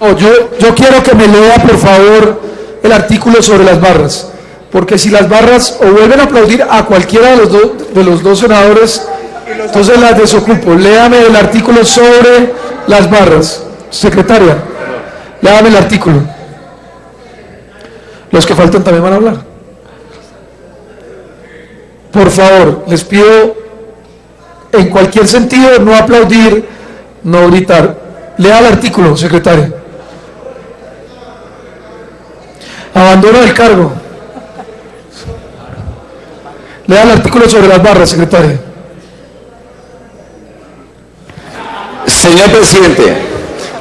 No, yo quiero que me lea, por favor, el artículo sobre las barras, porque si las barras o vuelven a aplaudir a cualquiera de los dos senadores, entonces las desocupo. Léame el artículo sobre las barras. Secretaria, léame el artículo. Los que faltan también van a hablar. Por favor, les pido, en cualquier sentido, no aplaudir, no gritar. Lea el artículo, secretaria. Abandono del cargo. Lea el artículo sobre las barras, secretaria. Señor presidente,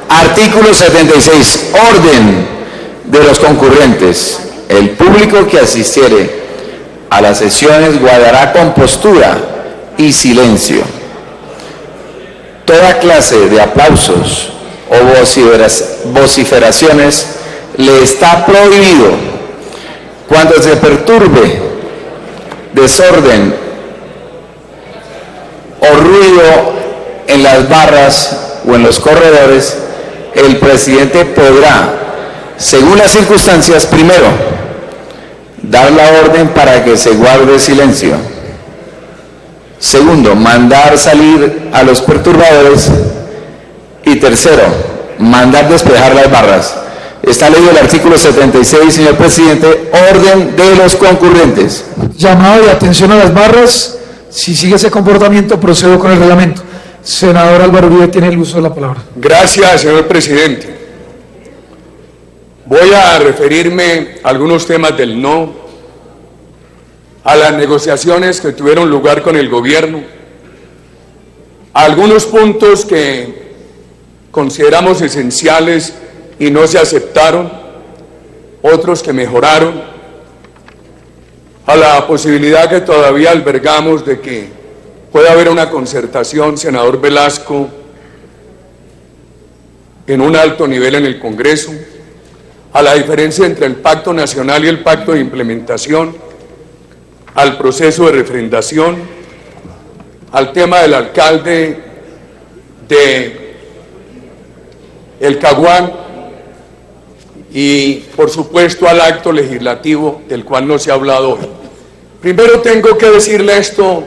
artículo 76, orden de los concurrentes. El público que asistiere a las sesiones guardará compostura y silencio. Toda clase de aplausos o vociferaciones le está prohibido. Cuando se perturbe, desorden o ruido en las barras o en los corredores, el presidente podrá, según las circunstancias, primero, dar la orden para que se guarde silencio. Segundo, mandar salir a los perturbadores. Y tercero, mandar despejar las barras. Está leído el artículo 76, señor presidente, orden de los concurrentes. Llamado de atención a las barras. Si sigue ese comportamiento, procedo con el reglamento. Senador Álvaro Uribe tiene el uso de la palabra. Gracias, señor presidente. Voy a referirme a algunos temas del no, a las negociaciones que tuvieron lugar con el gobierno, a algunos puntos que consideramos esenciales y no se aceptaron, otros que mejoraron, a la posibilidad que todavía albergamos de que pueda haber una concertación, senador Velasco, en un alto nivel en el Congreso, a la diferencia entre el Pacto Nacional y el Pacto de Implementación, al proceso de refrendación, al tema del alcalde de El Caguán y, por supuesto, al acto legislativo del cual no se ha hablado hoy. Primero tengo que decirle esto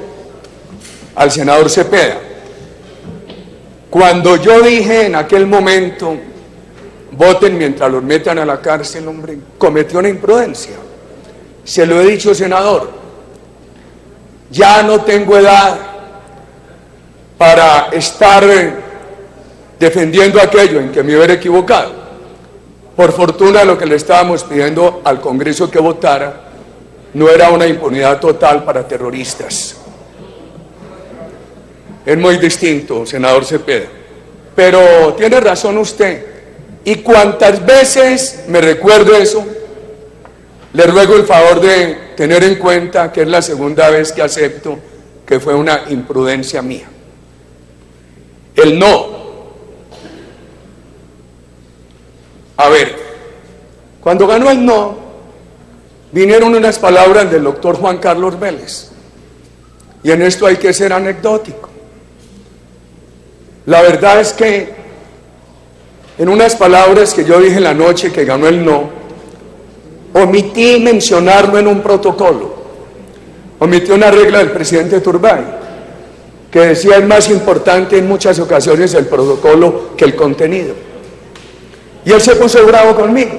al senador Cepeda. Cuando yo dije en aquel momento, voten mientras los metan a la cárcel, hombre, cometió una imprudencia. Se lo he dicho, senador, ya no tengo edad para estar defendiendo aquello en que me hubiera equivocado. Por fortuna, lo que le estábamos pidiendo al Congreso que votara no era una impunidad total para terroristas. Es muy distinto, senador Cepeda. Pero tiene razón usted. Y cuantas veces me recuerdo eso, le ruego el favor de tener en cuenta que es la segunda vez que acepto que fue una imprudencia mía. El no. A ver, cuando ganó el no, vinieron unas palabras del doctor Juan Carlos Vélez. Y en esto hay que ser anecdótico. La verdad es que en unas palabras que yo dije la noche que ganó el no, omití mencionarlo en un protocolo. Omití una regla del presidente Turbay, que decía es más importante en muchas ocasiones el protocolo que el contenido. Y él se puso bravo conmigo.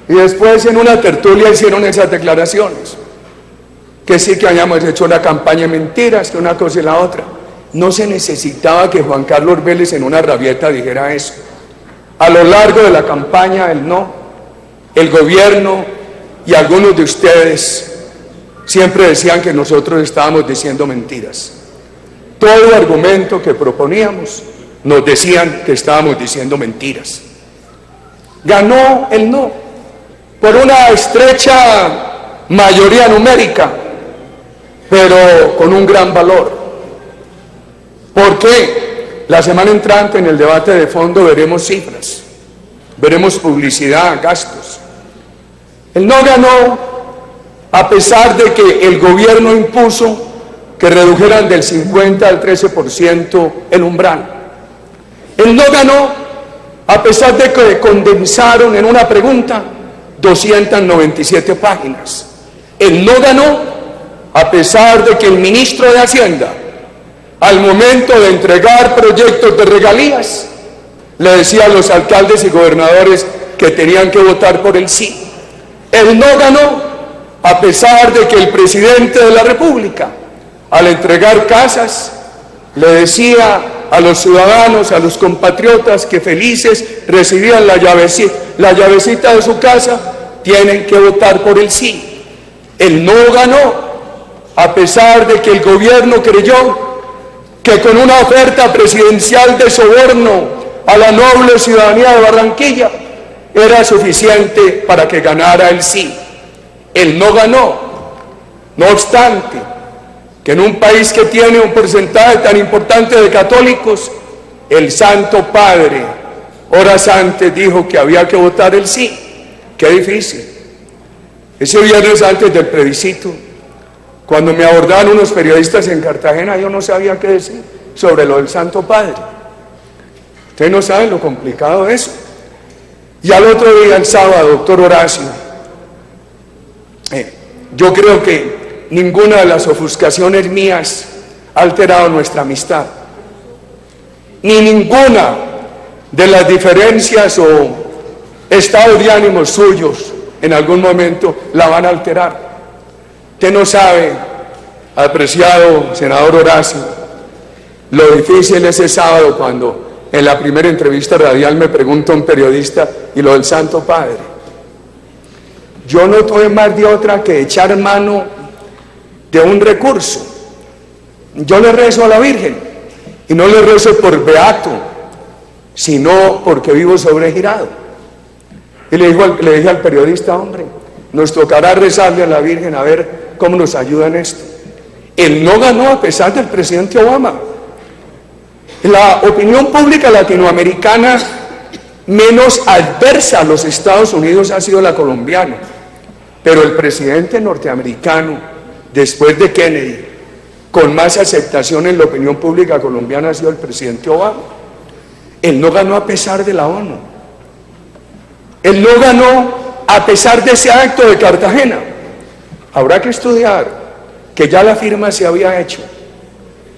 Y después en una tertulia hicieron esas declaraciones. Que sí que habíamos hecho una campaña de mentiras, que una cosa y la otra. No se necesitaba que Juan Carlos Vélez en una rabieta dijera eso. A lo largo de la campaña del no, el gobierno y algunos de ustedes siempre decían que nosotros estábamos diciendo mentiras. Todo argumento que proponíamos nos decían que estábamos diciendo mentiras. Ganó el no por una estrecha mayoría numérica, pero con un gran valor. ¿Por qué? La semana entrante en el debate de fondo veremos cifras, veremos publicidad, gastos. El no ganó a pesar de que el gobierno impuso que redujeran del 50 al 13% el umbral. El no ganó a pesar de que condensaron en una pregunta 297 páginas. El no ganó, a pesar de que el ministro de Hacienda, al momento de entregar proyectos de regalías, le decía a los alcaldes y gobernadores que tenían que votar por el sí. El no ganó, a pesar de que el presidente de la República, al entregar casas, le decía a los ciudadanos, a los compatriotas que felices recibían la llavecita de su casa, tienen que votar por el sí. El no ganó, a pesar de que el gobierno creyó que con una oferta presidencial de soborno a la noble ciudadanía de Barranquilla era suficiente para que ganara el sí. El no ganó, no obstante que en un país que tiene un porcentaje tan importante de católicos, el Santo Padre horas antes dijo que había que votar el sí. Qué difícil. Ese viernes antes del plebiscito, cuando me abordaban unos periodistas en Cartagena, yo no sabía qué decir sobre lo del Santo Padre. Ustedes no saben lo complicado de eso. Y al otro día, el sábado, doctor Horacio, yo creo que ninguna de las ofuscaciones mías ha alterado nuestra amistad, ni ninguna de las diferencias o estados de ánimo suyos en algún momento la van a alterar. Usted no sabe, apreciado senador Horacio, lo difícil ese sábado cuando en la primera entrevista radial me pregunta un periodista y lo del Santo Padre. Yo no tuve más de otra que echar mano de un recurso. Yo le rezo a la Virgen, y no le rezo por beato, sino porque vivo sobregirado. Y le dije al periodista, hombre, nos tocará rezarle a la Virgen a ver cómo nos ayuda en esto. Él no ganó a pesar del presidente Obama. La opinión pública latinoamericana menos adversa a los Estados Unidos ha sido la colombiana, pero el presidente norteamericano, después de Kennedy, con más aceptación en la opinión pública colombiana ha sido el presidente Obama. Él no ganó a pesar de la ONU. Él no ganó a pesar de ese acto de Cartagena. Habrá que estudiar que ya la firma se había hecho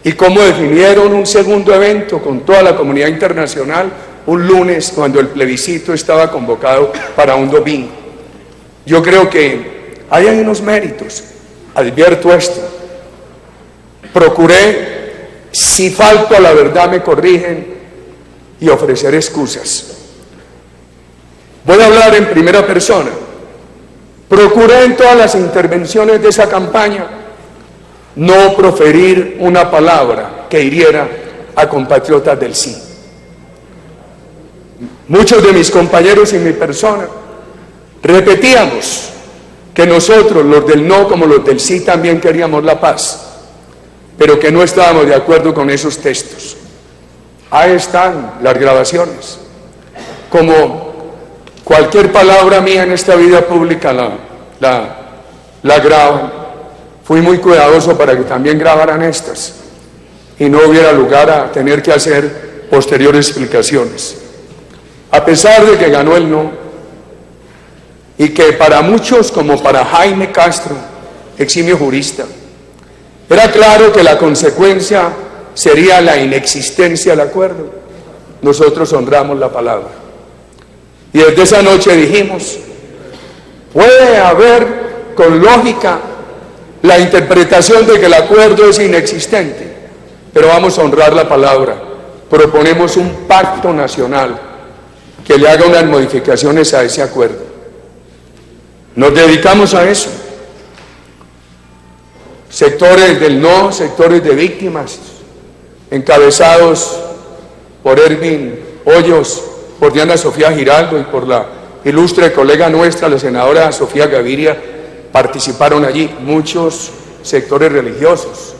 y cómo definieron un segundo evento con toda la comunidad internacional un lunes cuando el plebiscito estaba convocado para un domingo. Yo creo que hay unos méritos. Advierto esto. Procuré, si falto a la verdad me corrigen, y ofrecer excusas. Voy a hablar en primera persona. Procuré en todas las intervenciones de esa campaña no proferir una palabra que hiriera a compatriotas del sí. Muchos de mis compañeros y mi persona repetíamos que nosotros, los del no como los del sí, también queríamos la paz, pero que no estábamos de acuerdo con esos textos. Ahí están las grabaciones. Como cualquier palabra mía en esta vida pública la graban. Fui muy cuidadoso para que también grabaran estas y no hubiera lugar a tener que hacer posteriores explicaciones. A pesar de que ganó el no, y que para muchos, como para Jaime Castro, eximio jurista, era claro que la consecuencia sería la inexistencia del acuerdo, nosotros honramos la palabra. Y desde esa noche dijimos, puede haber con lógica la interpretación de que el acuerdo es inexistente, pero vamos a honrar la palabra. Proponemos un pacto nacional que le haga unas modificaciones a ese acuerdo. Nos dedicamos a eso. Sectores del no, sectores de víctimas, encabezados por Ervin Hoyos, por Diana Sofía Giraldo y por la ilustre colega nuestra, la senadora Sofía Gaviria, participaron allí muchos sectores religiosos,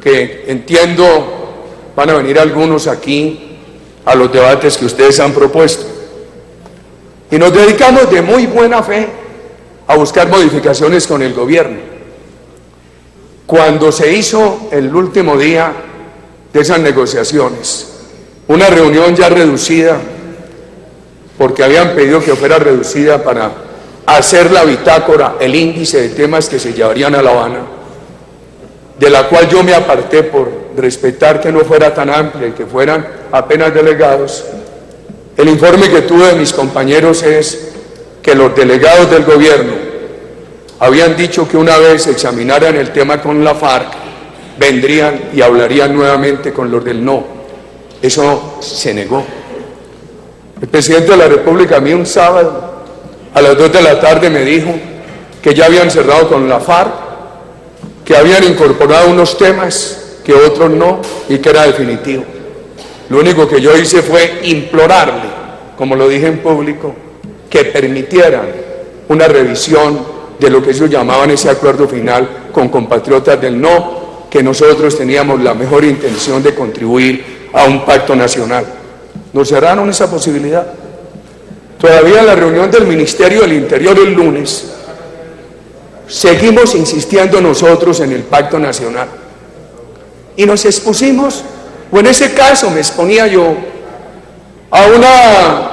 que entiendo van a venir algunos aquí a los debates que ustedes han propuesto. Y nos dedicamos de muy buena fe a buscar modificaciones con el gobierno. Cuando se hizo el último día de esas negociaciones, una reunión ya reducida porque habían pedido que fuera reducida para hacer la bitácora, el índice de temas que se llevarían a La Habana, de la cual yo me aparté por respetar que no fuera tan amplia y que fueran apenas delegados. El informe que tuve de mis compañeros es que los delegados del gobierno habían dicho que una vez examinaran el tema con la FARC, vendrían y hablarían nuevamente con los del no. Eso se negó. El presidente de la República a mí un sábado a las 2 de la tarde me dijo que ya habían cerrado con la FARC, que habían incorporado unos temas que otros no y que era definitivo. Lo único que yo hice fue implorarle, como lo dije en público, que permitieran una revisión de lo que ellos llamaban ese acuerdo final con compatriotas del no, que nosotros teníamos la mejor intención de contribuir a un pacto nacional. Nos cerraron esa posibilidad. Todavía en la reunión del Ministerio del Interior el lunes, seguimos insistiendo nosotros en el pacto nacional. Y nos expusimos, o en ese caso me exponía yo, a una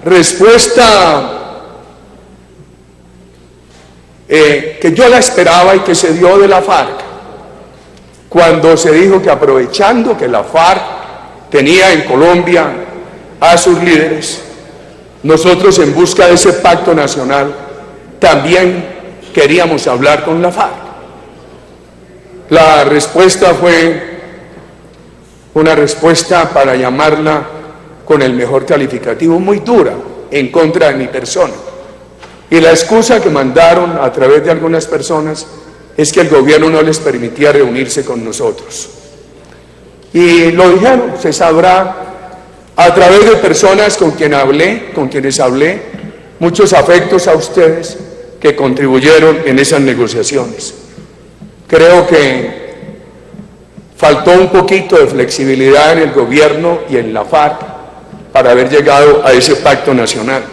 respuesta que yo la esperaba y que se dio de la FARC, cuando se dijo que aprovechando que la FARC tenía en Colombia a sus líderes, nosotros en busca de ese pacto nacional también queríamos hablar con la FARC. La respuesta fue una respuesta, para llamarla con el mejor calificativo, muy dura en contra de mi persona. Y la excusa que mandaron a través de algunas personas es que el gobierno no les permitía reunirse con nosotros. Y lo dijeron, se sabrá a través de personas con quienes hablé, muchos afectos a ustedes que contribuyeron en esas negociaciones. Creo que faltó un poquito de flexibilidad en el gobierno y en la FARC para haber llegado a ese pacto nacional.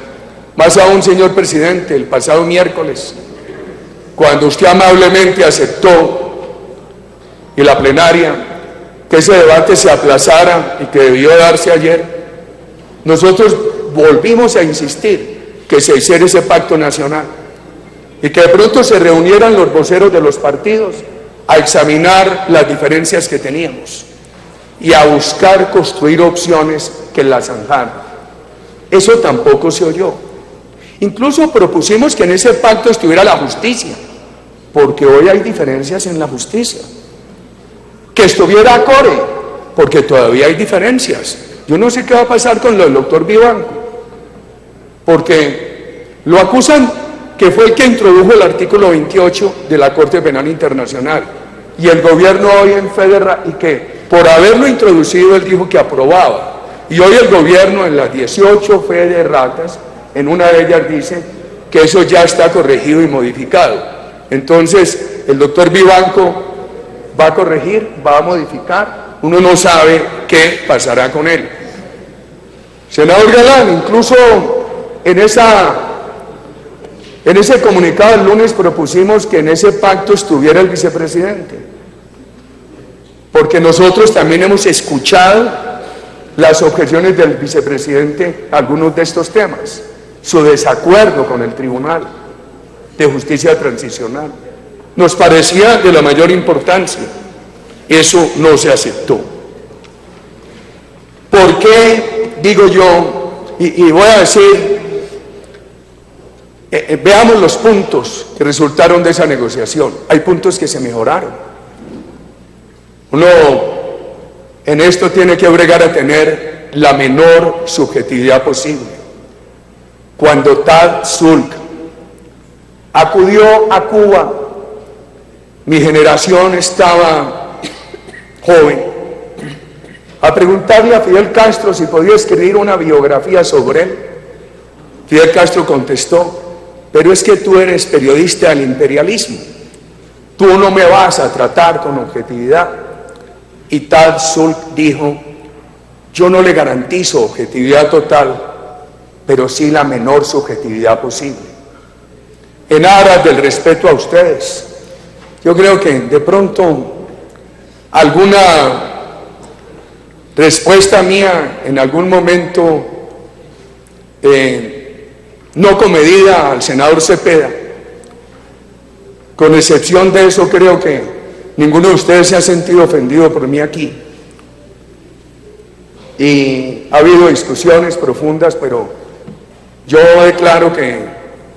Más aún, señor presidente, el pasado miércoles, cuando usted amablemente aceptó en la plenaria que ese debate se aplazara y que debió darse ayer, nosotros volvimos a insistir que se hiciera ese pacto nacional y que de pronto se reunieran los voceros de los partidos a examinar las diferencias que teníamos y a buscar construir opciones que las zanjaran. Eso tampoco se oyó. Incluso propusimos que en ese pacto estuviera la justicia, porque hoy hay diferencias en la justicia. Que estuviera CORE, porque todavía hay diferencias. Yo no sé qué va a pasar con lo del doctor Vivanco, porque lo acusan que fue el que introdujo el artículo 28 de la Corte Penal Internacional, y el gobierno hoy en Federal, y que por haberlo introducido él dijo que aprobaba, y hoy el gobierno en las 18 federatas, en una de ellas dice que eso ya está corregido y modificado. Entonces el doctor Vivanco va a corregir, va a modificar, uno no sabe qué pasará con él. Senador Galán, incluso en ese comunicado el lunes propusimos que en ese pacto estuviera el vicepresidente, porque nosotros también hemos escuchado las objeciones del vicepresidente a algunos de estos temas, su desacuerdo con el Tribunal de Justicia Transicional. Nos parecía de la mayor importancia, eso no se aceptó. ¿Por qué digo yo? Y voy a decir, veamos los puntos que resultaron de esa negociación. Hay puntos que se mejoraron. Uno en esto tiene que bregar a tener la menor subjetividad posible. Cuando Tad Zulk acudió a Cuba, mi generación estaba joven, a preguntarle a Fidel Castro si podía escribir una biografía sobre él. Fidel Castro contestó: pero es que tú eres periodista del imperialismo, tú no me vas a tratar con objetividad. Y Tad Zulk dijo: yo no le garantizo objetividad total, pero sí la menor subjetividad posible. En aras del respeto a ustedes, yo creo que de pronto alguna respuesta mía en algún momento no comedida al senador Cepeda. Con excepción de eso, creo que ninguno de ustedes se ha sentido ofendido por mí aquí. Y ha habido discusiones profundas, pero yo declaro que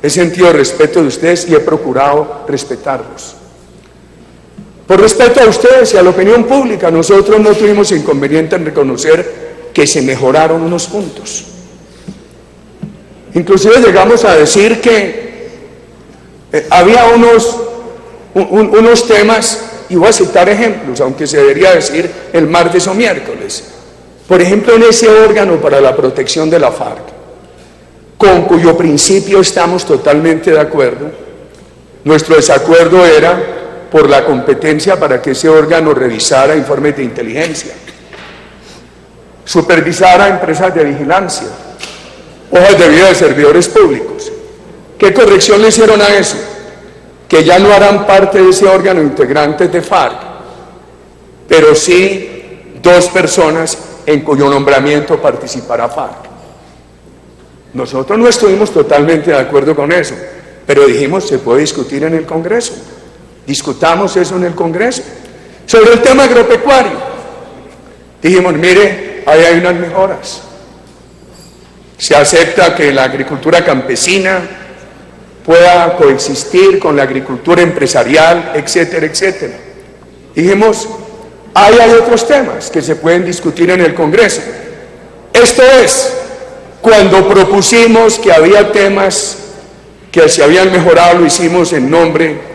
he sentido respeto de ustedes y he procurado respetarlos. Por respeto a ustedes y a la opinión pública, nosotros no tuvimos inconveniente en reconocer que se mejoraron unos puntos. Inclusive llegamos a decir que había unos temas, y voy a citar ejemplos, aunque se debería decir el martes o miércoles. Por ejemplo, en ese órgano para la protección de la FARC, con cuyo principio estamos totalmente de acuerdo. Nuestro desacuerdo era por la competencia para que ese órgano revisara informes de inteligencia, supervisara empresas de vigilancia, hojas de vida de servidores públicos. ¿Qué corrección le hicieron a eso? Que ya no harán parte de ese órgano integrantes de FARC, pero sí 2 personas en cuyo nombramiento participará FARC. Nosotros no estuvimos totalmente de acuerdo con eso, pero dijimos, se puede discutir en el Congreso. Discutamos eso en el Congreso. Sobre el tema agropecuario, dijimos, mire, ahí hay unas mejoras. Se acepta que la agricultura campesina pueda coexistir con la agricultura empresarial, etcétera, etcétera. Dijimos, ahí hay otros temas que se pueden discutir en el Congreso. Esto es, cuando propusimos que había temas que se habían mejorado, lo hicimos en nombre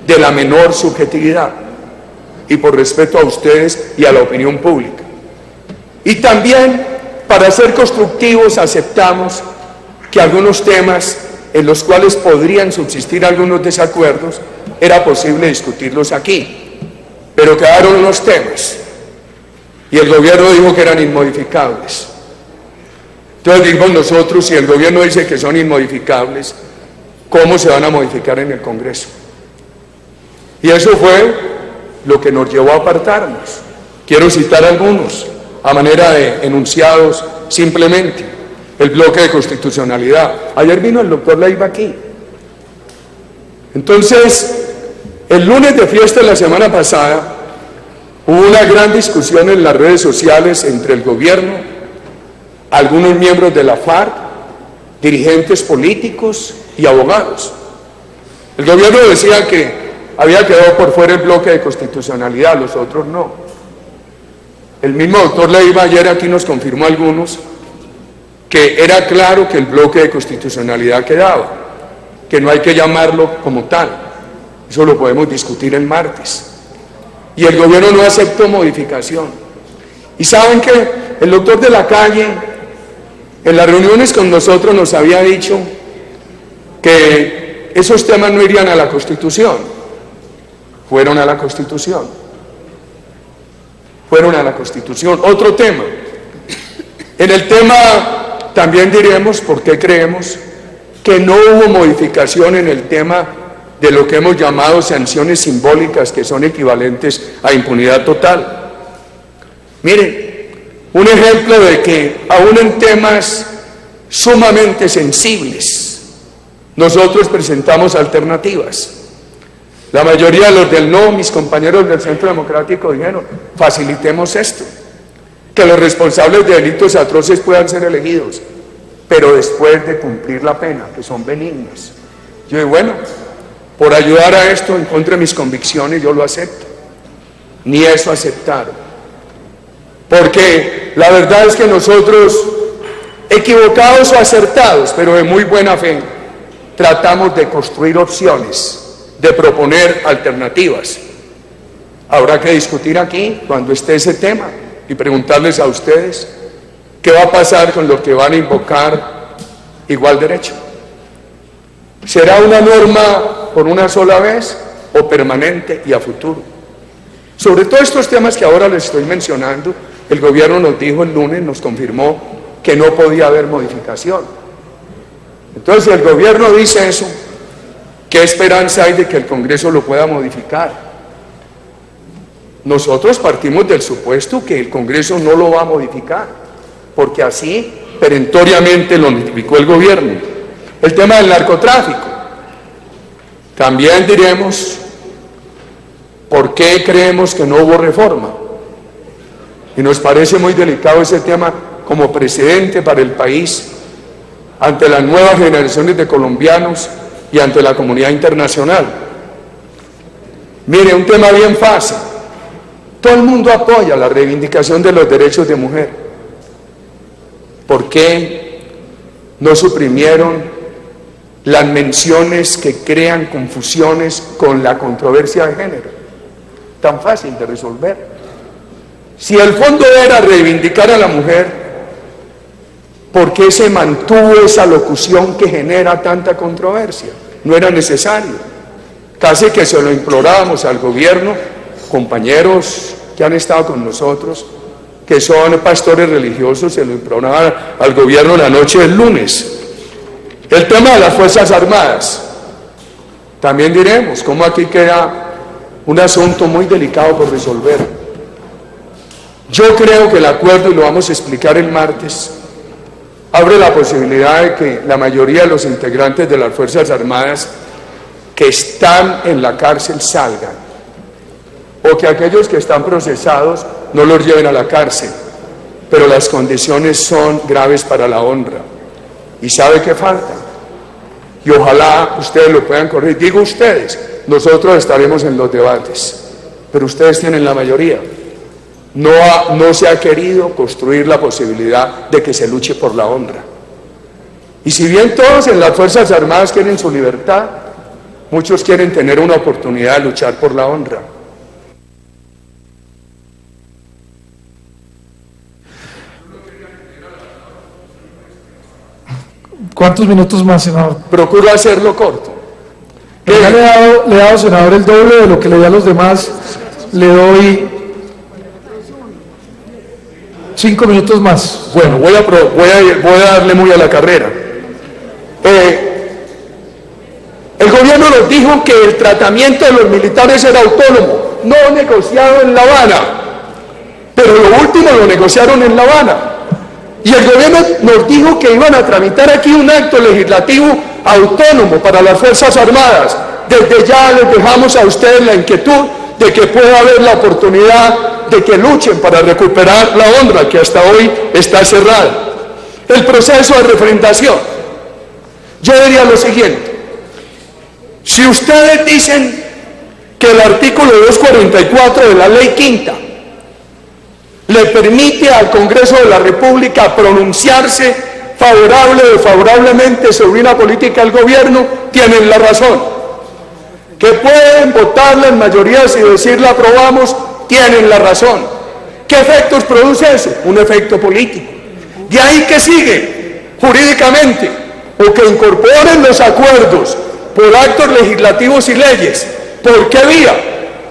de la menor subjetividad y por respeto a ustedes y a la opinión pública. Y también, para ser constructivos, aceptamos que algunos temas en los cuales podrían subsistir algunos desacuerdos, era posible discutirlos aquí, pero quedaron unos temas y el gobierno dijo que eran inmodificables. Entonces dijimos nosotros, si el gobierno dice que son inmodificables, ¿cómo se van a modificar en el Congreso? Y eso fue lo que nos llevó a apartarnos. Quiero citar algunos, a manera de enunciados simplemente. El bloque de constitucionalidad. Ayer vino el doctor Leiva aquí. Entonces, el lunes de fiesta de la semana pasada, hubo una gran discusión en las redes sociales entre el gobierno, algunos miembros de la FARC, dirigentes políticos y abogados. El gobierno decía que había quedado por fuera el bloque de constitucionalidad, los otros no. El mismo doctor Leiva ayer aquí nos confirmó algunos que era claro que el bloque de constitucionalidad quedaba, que no hay que llamarlo como tal, eso lo podemos discutir el martes. Y el gobierno no aceptó modificación. Y saben que el doctor de la Calle, en las reuniones con nosotros, nos había dicho que esos temas no irían a la Constitución. Fueron a la Constitución. Fueron a la Constitución. Otro tema. En el tema también diremos por qué creemos que no hubo modificación en el tema de lo que hemos llamado sanciones simbólicas, que son equivalentes a impunidad total. Miren, un ejemplo de que aún en temas sumamente sensibles, nosotros presentamos alternativas. La mayoría de los del no, mis compañeros del Centro Democrático, dijeron, facilitemos esto, que los responsables de delitos atroces puedan ser elegidos, pero después de cumplir la pena, que son benignas. Yo digo, bueno, por ayudar a esto en contra de mis convicciones, yo lo acepto. Ni eso aceptaron. Porque la verdad es que nosotros, equivocados o acertados, pero de muy buena fe, tratamos de construir opciones, de proponer alternativas. Habrá que discutir aquí, cuando esté ese tema, y preguntarles a ustedes qué va a pasar con los que van a invocar igual derecho. ¿Será una norma por una sola vez o permanente y a futuro? Sobre todos estos temas que ahora les estoy mencionando, el gobierno nos dijo el lunes, nos confirmó que no podía haber modificación. Entonces, si el gobierno dice eso, ¿qué esperanza hay de que el Congreso lo pueda modificar? Nosotros partimos del supuesto que el Congreso no lo va a modificar, porque así perentoriamente lo notificó el gobierno. El tema del narcotráfico. También diremos por qué creemos que no hubo reforma. Y nos parece muy delicado ese tema como precedente para el país, ante las nuevas generaciones de colombianos y ante la comunidad internacional. Mire, un tema bien fácil. Todo el mundo apoya la reivindicación de los derechos de mujer. ¿Por qué no suprimieron las menciones que crean confusiones con la controversia de género? Tan fácil de resolver. Si el fondo era reivindicar a la mujer, ¿por qué se mantuvo esa locución que genera tanta controversia? No era necesario. Casi que se lo implorábamos al gobierno, compañeros que han estado con nosotros, que son pastores religiosos, se lo imploraban al gobierno la noche del lunes. El tema de las Fuerzas Armadas, también diremos cómo aquí queda un asunto muy delicado por resolver. Yo creo que el acuerdo, y lo vamos a explicar el martes, abre la posibilidad de que la mayoría de los integrantes de las Fuerzas Armadas que están en la cárcel salgan, o que aquellos que están procesados no los lleven a la cárcel, pero las condiciones son graves para la honra. ¿Y sabe qué falta? Y ojalá ustedes lo puedan corregir. Digo ustedes, nosotros estaremos en los debates, pero ustedes tienen la mayoría. No se ha querido construir la posibilidad de que se luche por la honra. Y si bien todos en las Fuerzas Armadas quieren su libertad, muchos quieren tener una oportunidad de luchar por la honra. ¿Cuántos minutos más, senador? Procuro hacerlo corto. Ya le he dado, senador, el doble de lo que le di a los demás. Le doy 5 minutos más. Bueno, voy a darle muy a la carrera. El gobierno nos dijo que el tratamiento de los militares era autónomo, no negociado en La Habana, pero lo último lo negociaron en La Habana. Y el gobierno nos dijo que iban a tramitar aquí un acto legislativo autónomo para las Fuerzas Armadas. Desde ya les dejamos a ustedes la inquietud de que pueda haber la oportunidad de que luchen para recuperar la honra que hasta hoy está cerrada. El proceso de referendación. Yo diría lo siguiente: si ustedes dicen que el artículo 244 de la Ley Quinta le permite al Congreso de la República pronunciarse favorable o desfavorablemente sobre una política del gobierno, tienen la razón. Que pueden votarla en mayorías y decir la aprobamos, tienen la razón. ¿Qué efectos produce eso? Un efecto político. De ahí que sigue, jurídicamente, o que incorporen los acuerdos por actos legislativos y leyes. ¿Por qué vía?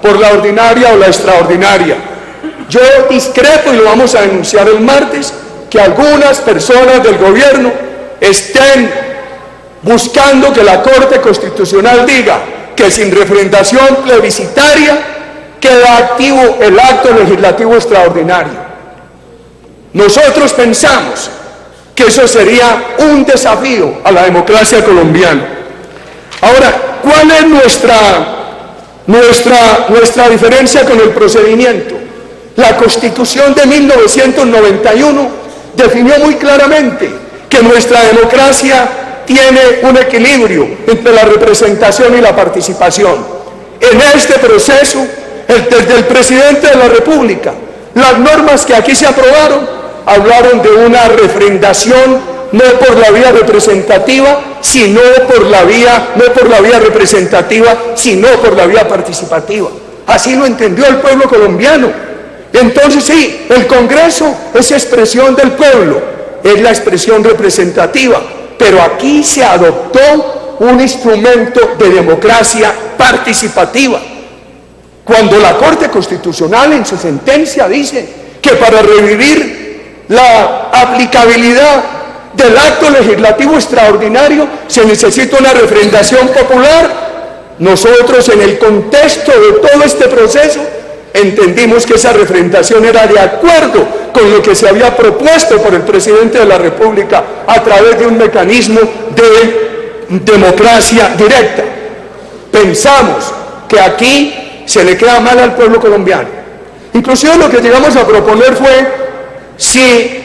¿Por la ordinaria o la extraordinaria? Yo discrepo, y lo vamos a denunciar el martes, que algunas personas del gobierno estén buscando que la Corte Constitucional diga que sin referendación plebiscitaria queda activo el acto legislativo extraordinario. Nosotros pensamos que eso sería un desafío a la democracia colombiana. Ahora, ¿cuál es nuestra diferencia con el procedimiento? La Constitución de 1991 definió muy claramente que nuestra democracia tiene un equilibrio entre la representación y la participación. En este proceso, desde el presidente de la República, las normas que aquí se aprobaron hablaron de una refrendación no por la vía representativa, sino por la vía, no por la vía representativa, sino por la vía participativa. Así lo entendió el pueblo colombiano. Entonces sí, el Congreso es expresión del pueblo, es la expresión representativa, pero aquí se adoptó un instrumento de democracia participativa. Cuando la Corte Constitucional en su sentencia dice que para revivir la aplicabilidad del acto legislativo extraordinario se necesita una refrendación popular, nosotros en el contexto de todo este proceso entendimos que esa refrendación era de acuerdo con lo que se había propuesto por el presidente de la República a través de un mecanismo de democracia directa. Pensamos que aquí se le queda mal al pueblo colombiano. Inclusive lo que llegamos a proponer fue, si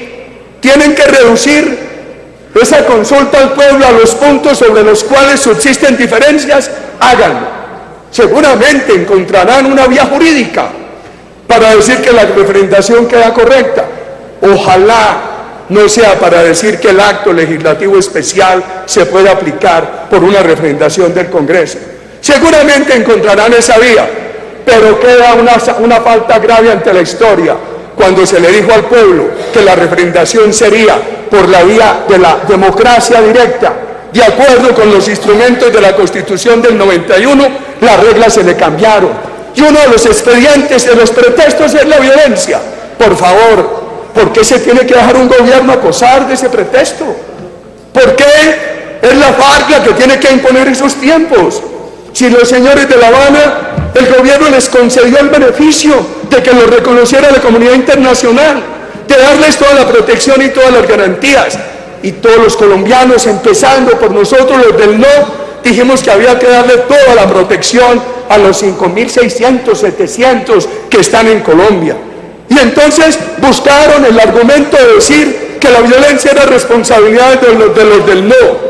tienen que reducir esa consulta al pueblo a los puntos sobre los cuales subsisten diferencias, háganlo. Seguramente encontrarán una vía jurídica para decir que la refrendación queda correcta. Ojalá no sea para decir que el acto legislativo especial se puede aplicar por una refrendación del Congreso. Seguramente encontrarán esa vía, pero queda una falta grave ante la historia cuando se le dijo al pueblo que la refrendación sería por la vía de la democracia directa, de acuerdo con los instrumentos de la Constitución del 91, las reglas se le cambiaron. Y uno de los expedientes, de los pretextos, es la violencia. Por favor, ¿por qué se tiene que dejar un gobierno acosar de ese pretexto? ¿Por qué es la FARC la que tiene que imponer esos tiempos? Si los señores de La Habana, el gobierno les concedió el beneficio de que los reconociera la comunidad internacional, de darles toda la protección y todas las garantías. Y todos los colombianos, empezando por nosotros los del no, dijimos que había que darle toda la protección a los 5.600, 700 que están en Colombia. Y entonces buscaron el argumento de decir que la violencia era responsabilidad de los del no.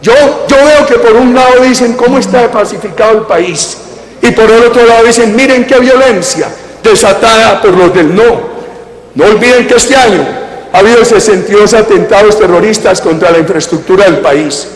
Yo veo que por un lado dicen cómo está pacificado el país, y por el otro lado dicen miren qué violencia desatada por los del no. No olviden que este año ha habido 62 atentados terroristas contra la infraestructura del país.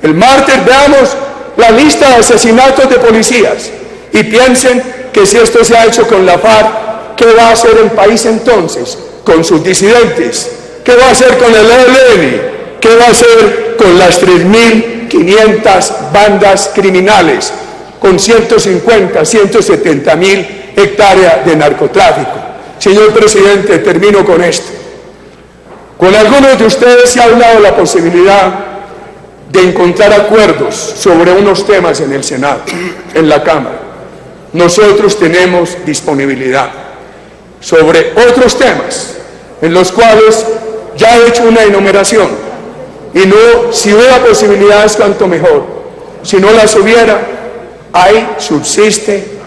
El martes veamos la lista de asesinatos de policías y piensen que si esto se ha hecho con la FARC, ¿qué va a hacer el país entonces con sus disidentes? ¿Qué va a hacer con el ELN? ¿Qué va a hacer con las 3.500 bandas criminales, con 150, 170.000 hectáreas de narcotráfico? Señor presidente, termino con esto. Con algunos de ustedes se ha hablado de la posibilidad de encontrar acuerdos sobre unos temas en el Senado, en la Cámara. Nosotros tenemos disponibilidad sobre otros temas en los cuales ya he hecho una enumeración, y no, si hubiera posibilidades cuanto mejor. Si no las hubiera, ahí subsiste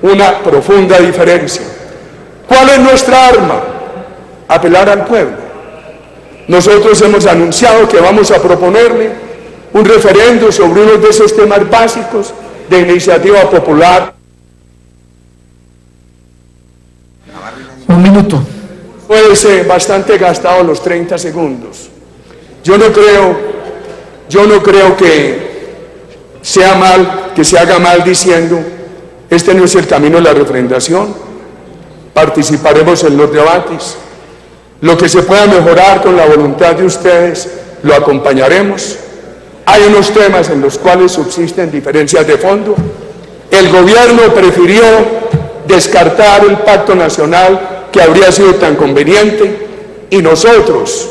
una profunda diferencia. ¿Cuál es nuestra arma? Apelar al pueblo. Nosotros hemos anunciado que vamos a proponerle un referendo sobre uno de esos temas básicos de iniciativa popular. Un minuto. Puede ser bastante gastado los 30 segundos. Yo no creo que sea mal, que se haga mal diciendo este no es el camino de la refrendación. Participaremos en los debates. Lo que se pueda mejorar con la voluntad de ustedes, lo acompañaremos. Hay unos temas en los cuales subsisten diferencias de fondo. El gobierno prefirió descartar el pacto nacional que habría sido tan conveniente, y nosotros,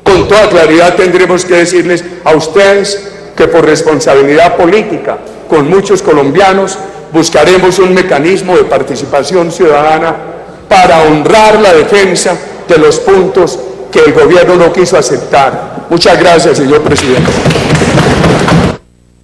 con toda claridad, tendremos que decirles a ustedes que por responsabilidad política con muchos colombianos buscaremos un mecanismo de participación ciudadana para honrar la defensa de los puntos que el gobierno no quiso aceptar. Muchas gracias, señor presidente.